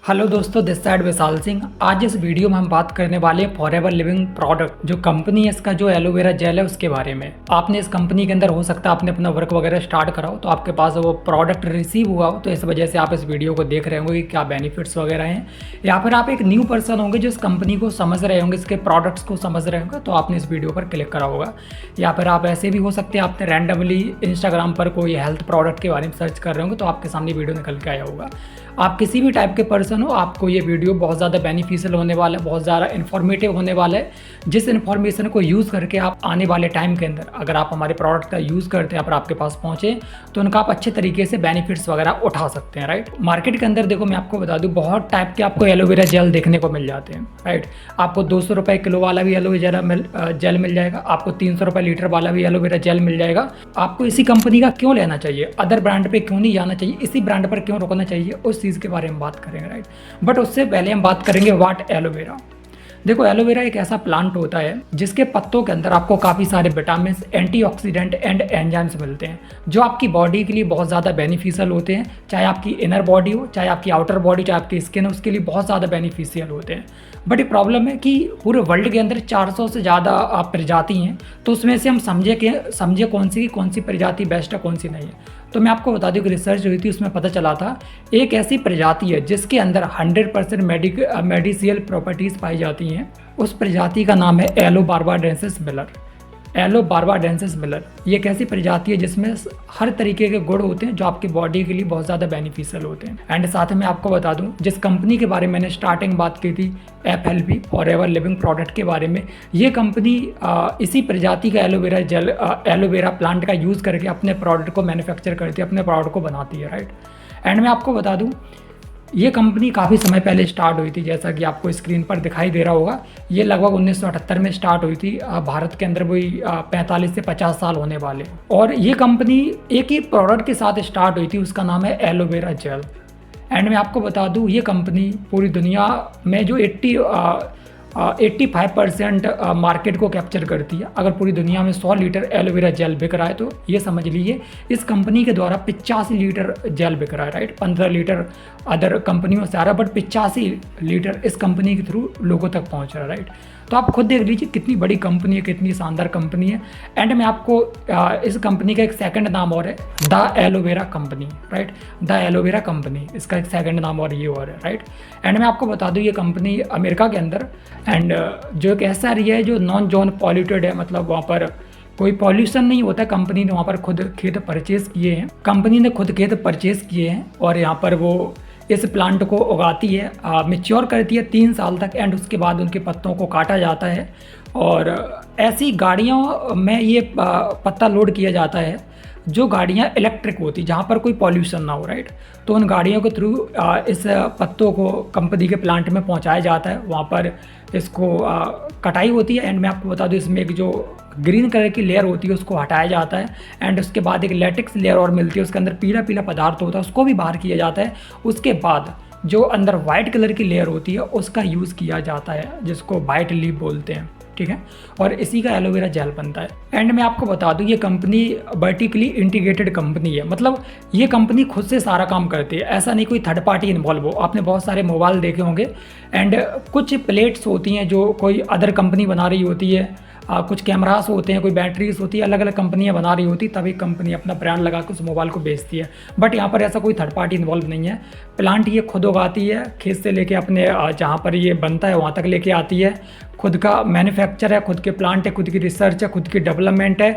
Hello दोस्तों, this side Vishal Singh. आज इस वीडियो में हम बात करने वाले हैं फॉरएवर लिविंग प्रोडक्ट जो कंपनी है इसका जो एलोवेरा जेल है उसके बारे में। आपने इस कंपनी के अंदर हो सकता है आपने अपना वर्क वगैरह स्टार्ट करा हो तो आपके पास वो प्रोडक्ट रिसीव हुआ हो, तो इस वजह से आप इस वीडियो को देख रहे होंगे कि क्या बेनिफिट्स वगैरह हैं, या फिर आप एक न्यू पर्सन होंगे जो इस कंपनी को समझ रहे होंगे, इसके प्रोडक्ट्स को समझ रहे होंगे, तो आपने इस वीडियो पर क्लिक करा होगा। या फिर आप ऐसे भी हो सकते हैं आपने रैंडमली इंस्टाग्राम पर कोई हेल्थ प्रोडक्ट के बारे में सर्च कर रहे होंगे तो आपके सामने वीडियो निकल के आया होगा। आप किसी भी टाइप के पर्सन हो, आपको ये वीडियो बहुत ज़्यादा बेनिफिशियल होने वाला है, बहुत ज़्यादा इन्फॉर्मेटिव होने वाला है, जिस इन्फॉर्मेशन को यूज़ करके आप आने वाले टाइम के अंदर अगर आप हमारे प्रोडक्ट का यूज़ करते हैं, अगर आपके पास पहुँचे तो उनका आप अच्छे तरीके से बेनिफिट्स वगैरह उठा सकते हैं। राइट, मार्केट के अंदर देखो मैं आपको बता दूँ बहुत टाइप के आपको एलोवेरा जेल देखने को मिल जाते हैं। राइट, आपको 200 रुपये किलो वाला भी एलोवेरा जेल मिल जाएगा, आपको 300 रुपये लीटर वाला भी एलोवेरा जेल मिल जाएगा। आपको इसी कंपनी का क्यों लेना चाहिए, अदर ब्रांड पे क्यों नहीं जाना चाहिए, इसी ब्रांड पर क्यों रुकना चाहिए, उस चीज़ के बारे में बात करेंगे। राइट, बट उससे पहले हम बात करेंगे व्हाट एलोवेरा। देखो, एलोवेरा एक ऐसा प्लांट होता है जिसके पत्तों के अंदर आपको काफ़ी सारे विटामिन, एंटीऑक्सीडेंट एंड एंजाइम्स मिलते हैं जो आपकी बॉडी के लिए बहुत ज़्यादा बेनिफिशियल होते हैं। चाहे आपकी इनर बॉडी हो, चाहे आपकी आउटर बॉडी, चाहे आपकी स्किन हो, उसके लिए बहुत ज़्यादा बेनिफिशियल होते हैं। बट ये प्रॉब्लम है कि पूरे वर्ल्ड के अंदर 400 से ज़्यादा प्रजाति हैं, तो उसमें से हम समझे कौन सी प्रजाति बेस्ट है, कौन सी नहीं है। तो मैं आपको बता दूं कि रिसर्च हुई थी, उसमें पता चला था एक ऐसी प्रजाति है जिसके अंदर 100% मेडिसिनल प्रॉपर्टीज़ पाई जाती हैं। उस प्रजाति का नाम है yellow barbadensis Miller. Yellow barbadensis Miller ये एक ऐसी प्रजाति है जिसमें हर तरीके के गुण होते हैं जो आपकी बॉडी के लिए बहुत ज़्यादा बेनिफिशियल होते हैं। एंड साथ में आपको बता दूं जिस कंपनी के बारे में मैंने स्टार्टिंग बात की थी, FLP फॉरएवर लिविंग प्रोडक्ट के बारे में, ये कंपनी इसी प्रजाति का एलोवेरा जेल, एलोवेरा प्लांट का यूज़ करके अपने प्रोडक्ट को मैन्युफैक्चर करती है, अपने प्रोडक्ट को बनाती है। राइट, एंड मैं आपको बता दूँ ये कंपनी काफ़ी समय पहले स्टार्ट हुई थी, जैसा कि आपको स्क्रीन पर दिखाई दे रहा होगा। ये लगभग 1978 में स्टार्ट हुई थी। भारत के अंदर वही 45 से 50 साल होने वाले। और ये कंपनी एक ही प्रोडक्ट के साथ स्टार्ट हुई थी, उसका नाम है एलोवेरा जेल। एंड मैं आपको बता दूं ये कंपनी पूरी दुनिया में जो 85% मार्केट को कैप्चर करती है। अगर पूरी दुनिया में 100 लीटर एलोवेरा जेल बिक रहा है तो ये समझ लीजिए इस कंपनी के द्वारा 85 लीटर जेल बिक रहा है। राइट, 15 लीटर अदर कंपनियों से आ रहा है, बट 85 लीटर इस कंपनी के थ्रू लोगों तक पहुंच रहा है। राइट, तो आप खुद देख लीजिए कितनी बड़ी कंपनी है, कितनी शानदार कंपनी है। एंड में आपको इस कंपनी का एक सेकंड नाम और है, the aloe vera company. Right, the aloe vera company, इसका एक सेकंड नाम और ये और है। राइट, एंड मैं आपको बता दूं ये कंपनी अमेरिका के अंदर एंड जो एक ऐसा एरिया है जो नॉन जॉन पॉल्यूटेड है, मतलब वहाँ पर कोई पॉल्यूशन नहीं होता है। कंपनी ने वहाँ पर खुद खेत परचेज किए हैं, और यहाँ पर वो इस प्लांट को उगाती है, मैच्योर करती है 3 साल तक, एंड उसके बाद उनके पत्तों को काटा जाता है और ऐसी गाड़ियों में ये पत्ता लोड किया जाता है जो गाड़ियाँ इलेक्ट्रिक होती, जहाँ पर कोई पॉल्यूशन ना हो। राइट, तो उन गाड़ियों के थ्रू इस पत्तों को कंपनी के प्लांट में पहुँचाया जाता है, वहाँ पर इसको कटाई होती है। एंड मैं आपको बता दूँ इसमें एक जो ग्रीन कलर की लेयर होती है उसको हटाया जाता है, एंड उसके बाद एक लेटेक्स लेयर और मिलती है, उसके अंदर पीला पीला पदार्थ होता है, उसको भी बाहर किया जाता है। उसके बाद जो अंदर वाइट कलर की लेयर होती है उसका यूज़ किया जाता है, जिसको वाइट लीफ बोलते हैं। ठीक है, और इसी का एलोवेरा जेल बनता है। एंड मैं आपको बता दूं ये कंपनी वर्टिकली इंटीग्रेटेड कंपनी है, मतलब ये कंपनी खुद से सारा काम करती है, ऐसा नहीं कोई थर्ड पार्टी इन्वॉल्व हो। आपने बहुत सारे मोबाइल देखे होंगे एंड कुछ प्लेट्स होती हैं जो कोई अदर कंपनी बना रही होती है, कुछ कैमरास होते हैं, कोई बैटरीज होती है, अलग अलग कंपनियां बना रही होती, तभी कंपनी अपना ब्रांड लगा के उस मोबाइल को बेचती है। बट यहाँ पर ऐसा कोई थर्ड पार्टी इन्वॉल्व नहीं है। प्लांट ये खुद उगाती है, खेत से लेके अपने जहाँ पर ये बनता है वहाँ तक लेके आती है, खुद का मैन्युफैक्चर है, खुद के प्लांट है, खुद की रिसर्च है, खुद की डेवलपमेंट है,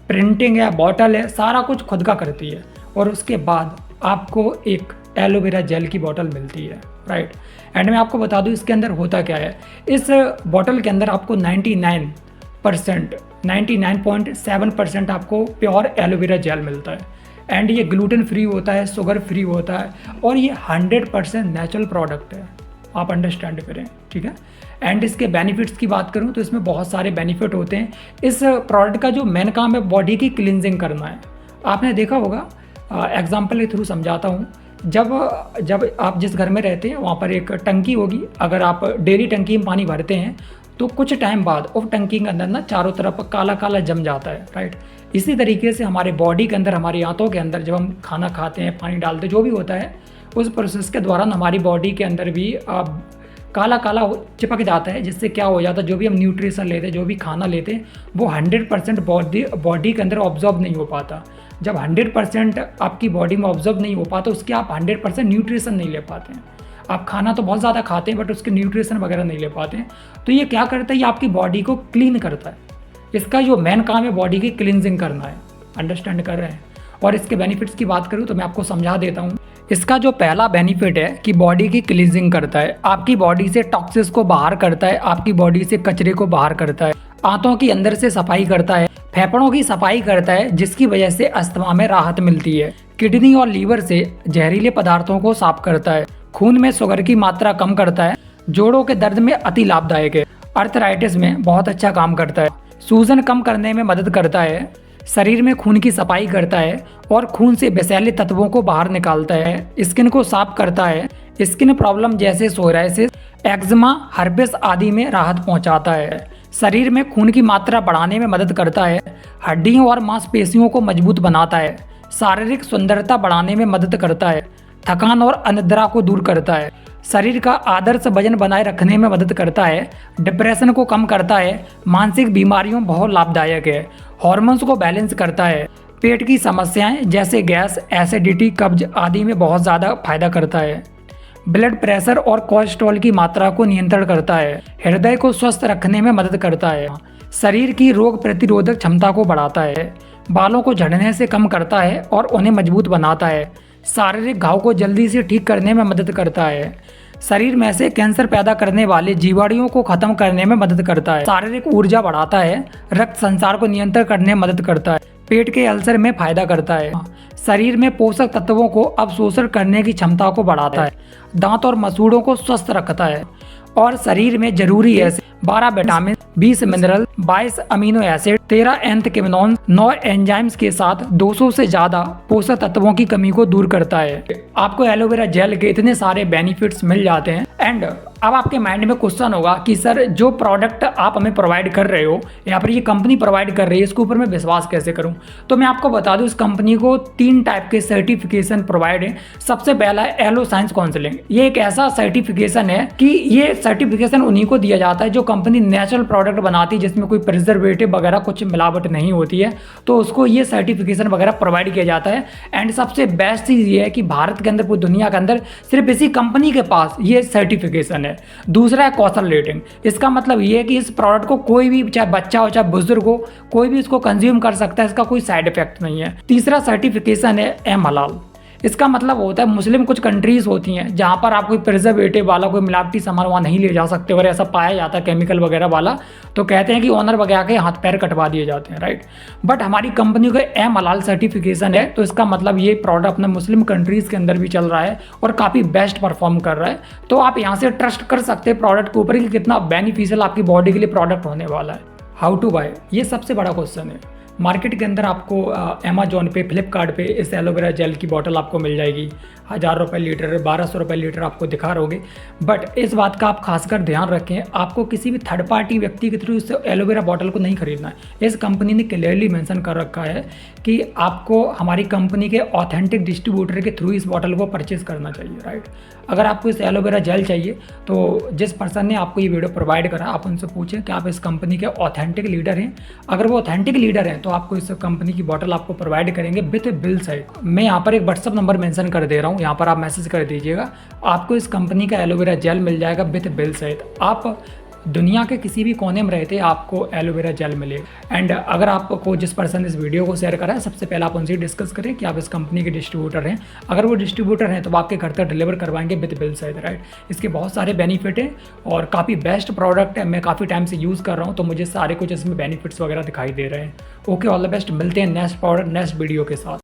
प्रिंटिंग है, बॉटल है, सारा कुछ खुद का करती है। और उसके बाद आपको एक एलोवेरा जेल की बॉटल मिलती है। राइट, एंड मैं आपको बता दूँ इसके अंदर होता क्या है। इस बॉटल के अंदर आपको 99.7% आपको प्योर एलोवेरा जेल मिलता है, एंड ये ग्लूटेन फ्री होता है, शुगर फ्री होता है, और ये 100% नेचुरल प्रोडक्ट है। आप अंडरस्टैंड करें, ठीक है। एंड इसके बेनिफिट्स की बात करूं तो इसमें बहुत सारे बेनिफिट होते हैं। इस प्रोडक्ट का जो मेन काम है बॉडी की क्लींजिंग करना है। आपने देखा होगा, एग्जाम्पल के थ्रू समझाता हूँ। जब आप जिस घर में रहते हैं वहाँ पर एक टंकी होगी, अगर आप डेली टंकी में पानी भरते हैं तो कुछ टाइम बाद उस टंकी के अंदर ना चारों तरफ काला काला जम जाता है, राइट। इसी तरीके से हमारे बॉडी के अंदर, हमारी आंतों के अंदर जब हम खाना खाते हैं, पानी डालते हैं, जो भी होता है, उस प्रोसेस के दौरान हमारी बॉडी के अंदर भी काला काला चिपक जाता है, जिससे क्या हो जाता है, जो भी हम न्यूट्रिशन लेते हैं, जो भी खाना लेते हैं, वो 100% बॉडी के अंदर ऑब्जॉर्ब नहीं हो पाता। जब 100% आपकी बॉडी में ऑब्जर्व नहीं हो पाता, उसके आप 100% न्यूट्रिशन नहीं ले पाते हैं। आप खाना तो बहुत ज़्यादा खाते हैं बट उसके न्यूट्रिशन वगैरह नहीं ले पाते हैं। तो ये क्या करता है, ये आपकी बॉडी को क्लीन करता है। इसका जो मेन काम है बॉडी की क्लींजिंग करना है। अंडरस्टैंड कर रहे हैं। और इसके बेनिफिट्स की बात करूँ तो मैं आपको समझा देता हूँ। इसका जो पहला बेनिफिट है कि बॉडी की क्लींजिंग करता है, आपकी बॉडी से टॉक्सिस को बाहर करता है, आपकी बॉडी से कचरे को बाहर करता है, आंतों की अंदर से सफाई करता है, फेफड़ों की सफाई करता है, जिसकी वजह से अस्थमा में राहत मिलती है। किडनी और लीवर से जहरीले पदार्थों को साफ करता है, खून में शुगर की मात्रा कम करता है, जोड़ों के दर्द में अति लाभदायक है, अर्थराइटिस में बहुत अच्छा काम करता है, सूजन कम करने में मदद करता है, शरीर में खून की सफाई करता है और खून से विषैले तत्वों को बाहर निकालता है, स्किन को साफ करता है, स्किन प्रॉब्लम जैसे सोरायसिस, एक्जिमा, हर्पिस आदि में राहत पहुंचाता है, शरीर में खून की मात्रा बढ़ाने में मदद करता है, हड्डियों और मांसपेशियों को मजबूत बनाता है, शारीरिक सुंदरता बढ़ाने में मदद करता है, थकान और अनिद्रा को दूर करता है, शरीर का आदर्श वजन बनाए रखने में मदद करता है, डिप्रेशन को कम करता है, मानसिक बीमारियों में बहुत लाभदायक है, हार्मोन्स को बैलेंस करता है, पेट की समस्याएं जैसे गैस, एसिडिटी, कब्ज आदि में बहुत ज़्यादा फायदा करता है, ब्लड प्रेशर और कोलेस्ट्रॉल की मात्रा को नियंत्रण करता है, हृदय को स्वस्थ रखने में मदद करता है, शरीर की रोग प्रतिरोधक क्षमता को बढ़ाता है, बालों को झड़ने से कम करता है और उन्हें मजबूत बनाता है, शारीरिक घाव को जल्दी से ठीक करने में मदद करता है, शरीर में से कैंसर पैदा करने वाले जीवाणुओं को खत्म करने में मदद करता है, शारीरिक ऊर्जा बढ़ाता है, रक्त संचार को नियंत्रण करने में मदद करता है, पेट के अल्सर में फायदा करता है, शरीर में पोषक तत्वों को अवशोषण करने की क्षमता को बढ़ाता है, दांत और मसूड़ों को स्वस्थ रखता है और शरीर में जरूरी है 12 vitamin, 20 mineral, 22 amino acid, 13 एंथोक्यानिनोन, 9 enzymes के साथ 200 से ज़्यादा पोषक तत्वों की कमी को दूर करता है। आपको एलोवेरा जेल के इतने सारे बेनिफिट्स मिल जाते हैं। एंड अब आपके माइंड में क्वेश्चन होगा कि सर जो प्रोडक्ट आप हमें प्रोवाइड कर रहे हो या फिर ये कंपनी प्रोवाइड कर रही है, इसके ऊपर मैं विश्वास कैसे करूं? तो मैं आपको बता दूं, इस कंपनी को 3 टाइप के सर्टिफिकेशन प्रोवाइड है। सबसे पहला है एलो साइंस काउंसिलिंग। ये एक ऐसा सर्टिफिकेशन है कि ये सर्टिफिकेशन उन्हीं को दिया जाता है जो कंपनी नेचुरल प्रोडक्ट बनाती है, जिसमें कोई प्रिजर्वेटिव वगैरह कुछ मिलावट नहीं होती है, तो उसको ये सर्टिफिकेशन वगैरह प्रोवाइड किया जाता है। एंड सबसे बेस्ट चीज़ ये है कि भारत के अंदर, पूरी दुनिया के अंदर सिर्फ इसी कंपनी के पास ये सर्टिफिकेशन है। दूसरा है कौशल रेटिंग। इसका मतलब ये है कि इस प्रोडक्ट को कोई भी, चाहे बच्चा हो चाहे बुजुर्ग हो, कोई भी इसको कंज्यूम कर सकता है, इसका कोई साइड इफेक्ट नहीं है। तीसरा सर्टिफिकेशन है एम हलाल। इसका मतलब होता है मुस्लिम कुछ कंट्रीज होती हैं जहाँ पर आप कोई प्रिजर्वेटिव वाला, कोई मिलावटी सामान वहाँ नहीं ले जा सकते, और ऐसा पाया जाता है केमिकल वगैरह वाला, तो कहते हैं कि ऑनर वगैरह के हाथ पैर कटवा दिए जाते हैं, राइट। बट हमारी कंपनी का एम हलाल सर्टिफिकेशन है, तो इसका मतलब ये प्रोडक्ट अपने मुस्लिम कंट्रीज़ के अंदर भी चल रहा है और काफ़ी बेस्ट परफॉर्म कर रहा है। तो आप यहाँ से ट्रस्ट कर सकते हैं प्रोडक्ट के ऊपर कि कितना बेनिफिशियल आपकी बॉडी के लिए प्रोडक्ट होने वाला है। हाउ टू बाय, ये सबसे बड़ा क्वेश्चन है। मार्केट के अंदर आपको अमेजोन पे, फ्लिपकार्ट पे इस एलोवेरा जेल की बॉटल आपको मिल जाएगी 1000 रुपये लीटर, 1200 रुपये लीटर आपको दिखा रहोगे। बट इस बात का आप खासकर ध्यान रखें, आपको किसी भी थर्ड पार्टी व्यक्ति के थ्रू इस एलोवेरा बॉटल को नहीं खरीदना है। इस कंपनी ने क्लियरली मेंशन कर रखा है कि आपको हमारी कंपनी के ऑथेंटिक डिस्ट्रीब्यूटर के थ्रू इस बॉटल को परचेज करना चाहिए, राइट। अगर आपको इस एलोवेरा जेल चाहिए तो जिस पर्सन ने आपको ये वीडियो प्रोवाइड करा, आप उनसे पूछें कि आप इस कंपनी के ऑथेंटिक लीडर हैं। अगर वो ऑथेंटिक लीडर हैं तो आपको इस कंपनी की बॉटल आपको प्रोवाइड करेंगे विद बिल सहित। मैं यहाँ पर एक व्हाट्सअप नंबर मेंशन कर दे रहा हूँ, यहाँ पर आप मैसेज कर दीजिएगा, आपको इस कंपनी का एलोवेरा जेल मिल जाएगा विद बिल सहित। आप दुनिया के किसी भी कोने में रहते आपको एलोवेरा जेल मिलेगा। एंड अगर आपको जिस पर्सन ने इस वीडियो को शेयर करा है, सबसे पहले आप उनसे डिस्कस करें कि आप इस कंपनी के डिस्ट्रीब्यूटर हैं। अगर वो डिस्ट्रीब्यूटर हैं तो वो आपके घर तक डिलीवर करवाएंगे विद बिल सहित, राइट। इसके बहुत सारे बेनिफिट हैं और काफ़ी बेस्ट प्रोडक्ट है। मैं काफ़ी टाइम से यूज़ कर रहा हूँ, तो मुझे सारे कुछ इसमें बेनिफिट्स वगैरह दिखाई दे रहे हैं। Okay, all the best. मिलते हैं नेक्स्ट प्रोडक्ट नेक्स्ट वीडियो के साथ।